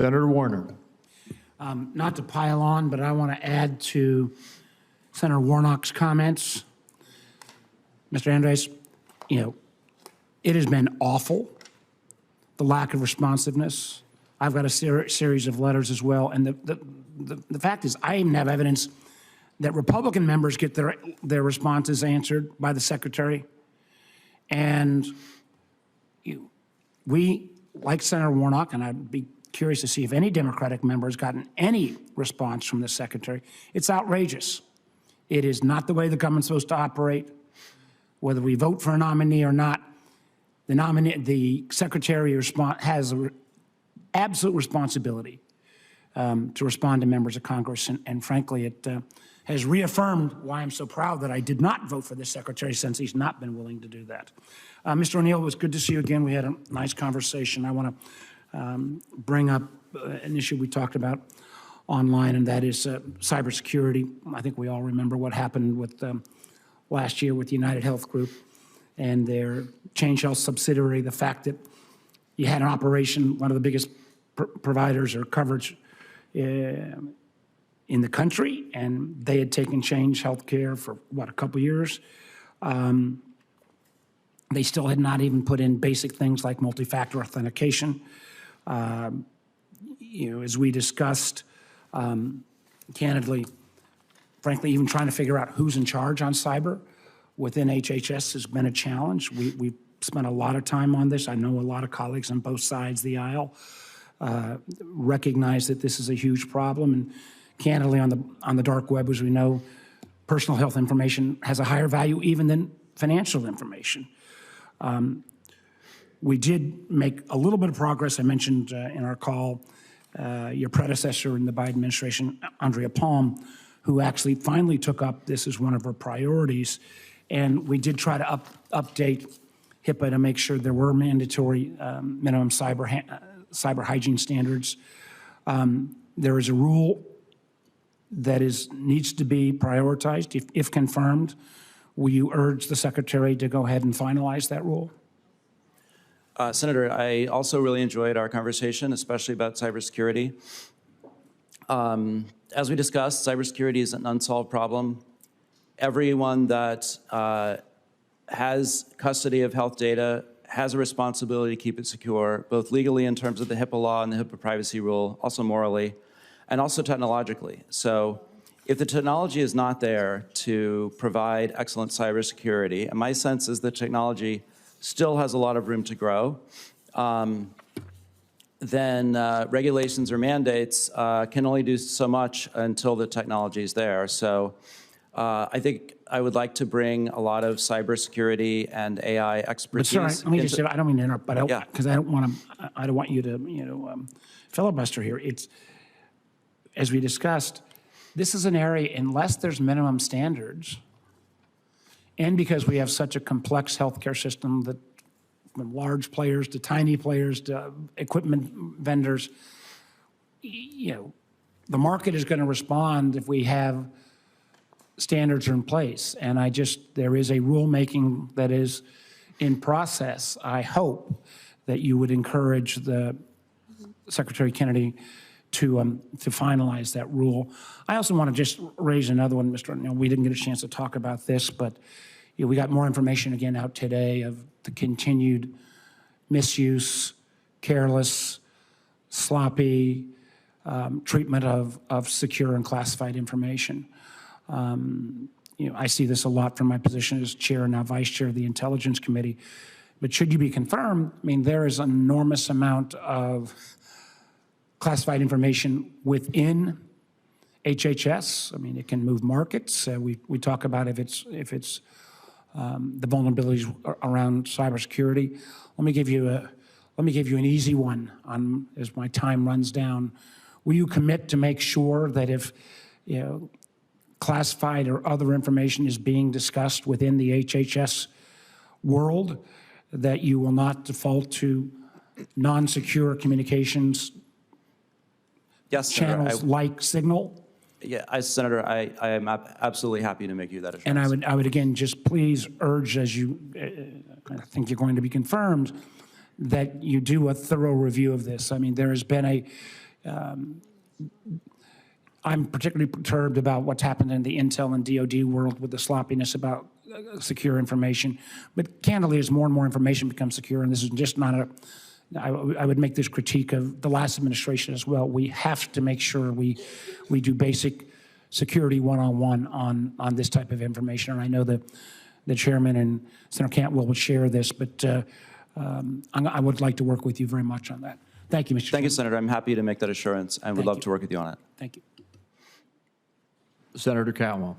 Senator Warner. Not to pile on, but I want to add to Senator Warnock's comments. Mr. Andres, it has been awful, the lack of responsiveness. I've got a series of letters as well, and the fact is I even have evidence that Republican members get their responses answered by the Secretary. And we, like Senator Warnock, and I'd be curious to see if any Democratic member has gotten any response from the Secretary. It's outrageous. It is not the way the government's supposed to operate. Whether we vote for a nominee or not, the Secretary has an absolute responsibility to respond to members of Congress. And frankly, it has reaffirmed why I'm so proud that I did not vote for this Secretary, since he's not been willing to do that. Mr. O'Neill, it was good to see you again. We had a nice conversation. I want to bring up an issue we talked about online, and that is cybersecurity. I think we all remember what happened with last year with the United Health Group and their Change Health subsidiary, the fact that you had an operation, one of the biggest providers or coverage in the country, and they had taken Change Healthcare for, a couple years. They still had not even put in basic things like multi-factor authentication. As we discussed, candidly, frankly, even trying to figure out who's in charge on cyber within HHS has been a challenge. We've spent a lot of time on this. I know a lot of colleagues on both sides of the aisle recognize that this is a huge problem. And candidly, on the dark web, as we know, personal health information has a higher value even than financial information. We did make a little bit of progress. I mentioned in our call your predecessor in the Biden administration, Andrea Palm, who actually finally took up this as one of her priorities. And we did try to update HIPAA to make sure there were mandatory minimum cyber hygiene standards. There is a rule that needs to be prioritized. If confirmed, will you urge the Secretary to go ahead and finalize that rule? Senator, I also really enjoyed our conversation, especially about cybersecurity. As we discussed, cybersecurity is an unsolved problem. Everyone that has custody of health data has a responsibility to keep it secure, both legally in terms of the HIPAA law and the HIPAA privacy rule, also morally, and also technologically. So if the technology is not there to provide excellent cybersecurity, and my sense is the technology still has a lot of room to grow, then regulations or mandates can only do so much until the technology is there. So I think I would like to bring a lot of cybersecurity and AI expertise. But sorry, let me just say, I don't mean to interrupt, but because I don't want you to filibuster here. It's, as we discussed, this is an area, unless there's minimum standards, and because we have such a complex healthcare system that from large players to tiny players to equipment vendors, the market is going to respond if we have standards are in place. And there is a rulemaking that is in process. I hope that you would encourage the Secretary Kennedy to finalize that rule. I also want to just raise another one, Mr. O'Neill. We didn't get a chance to talk about this, but we got more information again out today of the continued misuse, careless, sloppy treatment of secure and classified information. I see this a lot from my position as chair and now vice chair of the Intelligence Committee. But should you be confirmed, there is an enormous amount of classified information within HHS. It can move markets. We talk about if it's the vulnerabilities around cybersecurity. Let me give you an easy one as my time runs down. Will you commit to make sure that if classified or other information is being discussed within the HHS world, that you will not default to non-secure communications channels like Signal? Yeah, Senator, I am absolutely happy to make you that assurance. And I would again just please urge, as you I think you're going to be confirmed, that you do a thorough review of this. There has been I'm particularly perturbed about what's happened in the Intel and DoD world with the sloppiness about secure information. But candidly, as more and more information becomes secure, and this is just not I would make this critique of the last administration as well. We have to make sure we do basic security one-on-one on this type of information. And I know the chairman and Senator Cantwell would share this, but I would like to work with you very much on that. Thank you, Mr. Thank you, Chairman. Senator. I'm happy to make that assurance and would love to work with you on it. Thank you. Senator Cantwell.